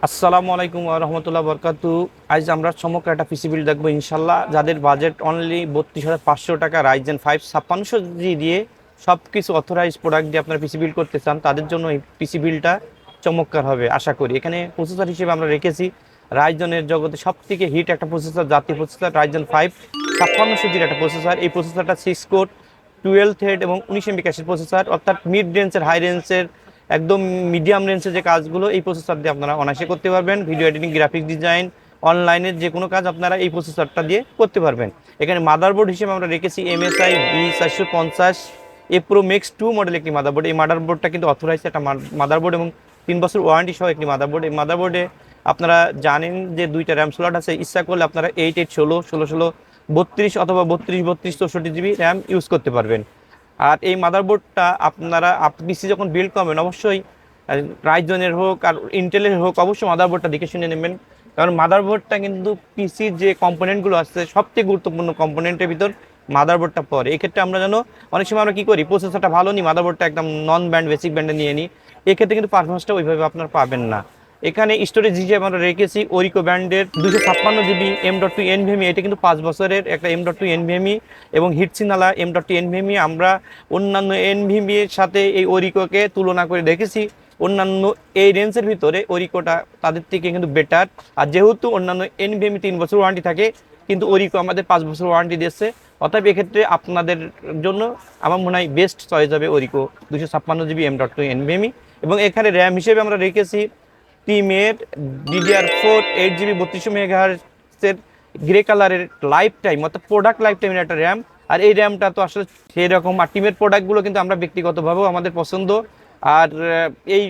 আসসালামু আলাইকুম ওয়া রাহমাতুল্লাহি ওয়া বারাকাতু। আজ আমরা চমৎকার একটা পিসি বিল দেখবো ইনশাল্লাহ। যাদের বাজেট অনলি ৩২,৫০০ টাকা রাইজেন 5 5600 দিয়ে সব কিছু অথরাইজ প্রোডাক্ট দিয়ে আপনারা পিসি বিল করতে চান, তাদের জন্য এই পিসি বিলটা চমৎকার হবে আশা করি। এখানে প্রসেসর হিসেবে আমরা রেখেছি রাইজনের জগতে সব থেকে হিট একটা প্রসেসর, জাতীয় প্রসেসর রাইজেন 5 5600 একটা প্রসেসর। এই প্রসেসরটা 6 কোর 12 থ্রেড এবং 19 MB ক্যাশের প্রসেসর, অর্থাৎ মিড রেঞ্জের হাই রেঞ্জের একদম মিডিয়াম রেঞ্জের যে কাজগুলো এই প্রসেসর দিয়ে আপনারা অনায়াসে করতে পারবেন। ভিডিও এডিটিং, গ্রাফিক্স ডিজাইন, অনলাইনের যে কোনো কাজ আপনারা এই প্রসেসরটা দিয়ে করতে পারবেন। এখানে মাদারবোর্ড হিসেবে আমরা রেখেছি MSI B450 এ প্রো ম্যাক্স 2 মডেল একটি মাদারবোর্ড। এই মাদারবোর্ডটা কিন্তু অথরাইজ একটা মাদারবোর্ড এবং 3 বছর ওয়ারেন্টি সহ একটি মাদারবোর্ড। এই মাদারবোর্ডে আপনারা জানেন যে 2টা র্যাম স্লট আছে। ইচ্ছা করলে আপনারা 8 8 16 16 16 32 অথবা 32 32 64 GB র্যাম ইউজ করতে পারবেন। আর এই মাদারবোর্ডটা আপনারা পিসি যখন বিল্ড করবেন অবশ্যই রাইজনের হোক আর ইন্টেলের হোক অবশ্যই মাদারবোর্ডটা দেখে শুনে নেবেন, কারণ মাদারবোর্ডটা কিন্তু পিসির যে কম্পোনেন্টগুলো আছে সবথেকে গুরুত্বপূর্ণ কম্পোনেন্টের ভিতর মাদারবোর্ডটা পড়ে। এক্ষেত্রে আমরা যেন অনেক সময় আমরা কী করি, প্রসেসরটা ভালো নিই, মাদারবোর্ডটা একদম নন ব্যান্ড বেসিক ব্যান্ডে নিয়ে নিই। এক্ষেত্রে কিন্তু পারফরমেন্সটা ওইভাবে আপনার পাবেন না। এখানে স্টোরেজ হিসেবে আমরা রেখেছি ওরিকো ব্র্যান্ডের 256 GB M.2 NVMe। এটা কিন্তু 5 বছরের একটা M.2 NVMe এবং হিটসিনালা M.2 NVMe। আমরা অন্যান্য NVMe এর সাথে এই ওরিকোকে তুলনা করে দেখেছি, অন্যান্য এই রেঞ্জের ভিতরে ওরিকোটা তাদের থেকে কিন্তু বেটার। আর যেহেতু অন্যান্য NVMe 3 বছর ওয়ারেন্টি থাকে, কিন্তু ওরিকো আমাদের 5 বছর ওয়ারেন্টি দিচ্ছে। অতএব এক্ষেত্রে আপনাদের জন্য আমার মনে হয় বেস্ট চয়েস হবে ওরিকো 256 GB M.2 NVMe। এবং এখানে র্যাম হিসেবে আমরা রেখেছি টিমের DDR4 8 GB 3200 মেগাহার্টজের গ্রে কালারের লাইফ টাইম, অর্থাৎ প্রোডাক্ট লাইফ টাইমের একটা র্যাম। আর এই র্যামটা তো আসলে সেই রকম, আর টিমের প্রোডাক্টগুলো কিন্তু আমরা ব্যক্তিগতভাবেও আমাদের পছন্দ। আর এই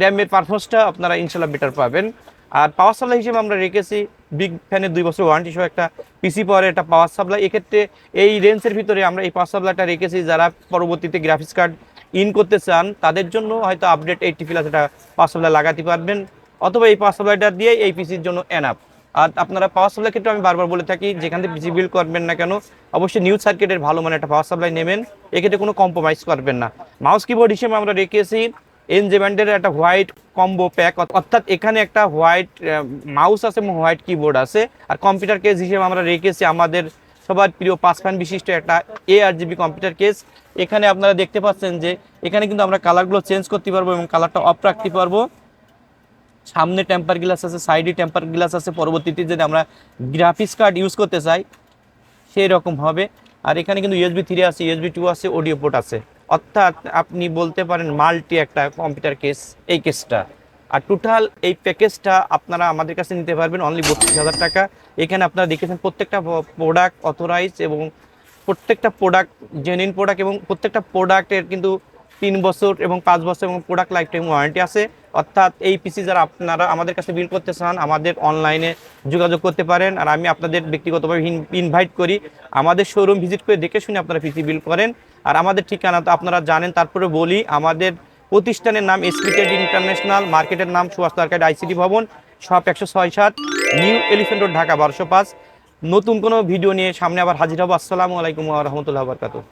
র্যামের পারফরমেন্সটা আপনারা ইনশাল্লাহ বেটার পাবেন। আর পাওয়ার সাপ্লাই হিসেবে আমরা রেখেছি বিগ ফ্যানের 2 বছর ওয়ারেন্টি সহ একটা পিসি পাওয়ারের একটা পাওয়ার সাপ্লাই। এক্ষেত্রে এই রেঞ্জের ভিতরে আমরা এই পাওয়ার সাপ্লাইটা রেখেছি যারা পরবর্তীতে গ্রাফিক্স কার্ড ইন করতে চান তাদের জন্য হয়তো আপডেট 80 প্লাস একটা পাওয়ার সাপ্লাই লাগাতে পারবেন, অথবা এই পাওয়ার সাপ্লাইটা দিয়ে এই পিসির জন্য এনাফ। আর আপনারা পাওয়ার সাপ্লাই ক্ষেত্রে আমি বারবার বলে থাকি, যেখান থেকে পিসি বিল্ড করবেন না কেন অবশ্যই নিউ সার্কিটের ভালো মানে একটা পাওয়ার সাপ্লাই নেবেন, এক্ষেত্রে কোনো কম্প্রোমাইজ করবেন না। মাউস কিবোর্ড হিসেবে আমরা রেখেছি এনজে ব্র্যান্ডের একটা হোয়াইট কম্বো প্যাক, অর্থাৎ এখানে একটা হোয়াইট মাউস আছে এবং হোয়াইট কিবোর্ড আছে। আর কম্পিউটার কেস হিসেবে আমরা রেখেছি আমাদের সবার প্রিয় 5 ফ্যান বিশিষ্ট একটা ARGB কম্পিউটার কেস। এখানে আপনারা দেখতে পাচ্ছেন যে এখানে কিন্তু আমরা কালারগুলো চেঞ্জ করতে পারবো এবং কালারটা অফ রাখতে পারবো। সামনে টেম্পার গ্লাস আছে, সাইডে টেম্পার গ্লাস আছে, পরবর্তীতে যদি আমরা গ্রাফিক্স কার্ড ইউজ করতে চাই সেই রকম হবে। আর এখানে কিন্তু USB 3 আছে, USB 2 আছে, অডিও পোর্ট আছে, অর্থাৎ আপনি বলতে পারেন মাল্টি একটা কম্পিউটার কেস এই কেসটা। আর টোটাল এই প্যাকেজটা আপনারা আমাদের কাছে নিতে পারবেন অনলি 32,000 টাকা। এখানে আপনারা দেখেছেন প্রত্যেকটা প্রোডাক্ট অথরাইজ এবং প্রত্যেকটা প্রোডাক্ট জেনুইন প্রোডাক্ট, এবং প্রত্যেকটা প্রোডাক্টের কিন্তু 3 বছর এবং 5 বছর এবং প্রোডাক্ট লাইফ টাইম ওয়ারেন্টি আছে। অর্থাৎ এই পিসি যারা আপনারা আমাদের কাছে বিল করতে চান আমাদের অনলাইনে যোগাযোগ করতে পারেন। আর আমি আপনাদের ব্যক্তিগতভাবে ইনভাইট করি আমাদের শোরুম ভিজিট করে দেখে শুনে আপনারা পিসি বিল করেন। আর আমাদের ঠিকানা তো আপনারা জানেন, তারপরে বলি আমাদের প্রতিষ্ঠানের নাম SP ট্রেড ইন্টারন্যাশনাল, মার্কেটের নাম সুভাষ আর্কেড ICT ভবন, shop 106-7, new elephant road, Dhaka 1205। নতুন কোনো ভিডিও নিয়ে সামনে আবার হাজির হবো। আসসালামু আলাইকুম ওয়া রাহমাতুল্লাহি ওয়া বারাকাতুহু।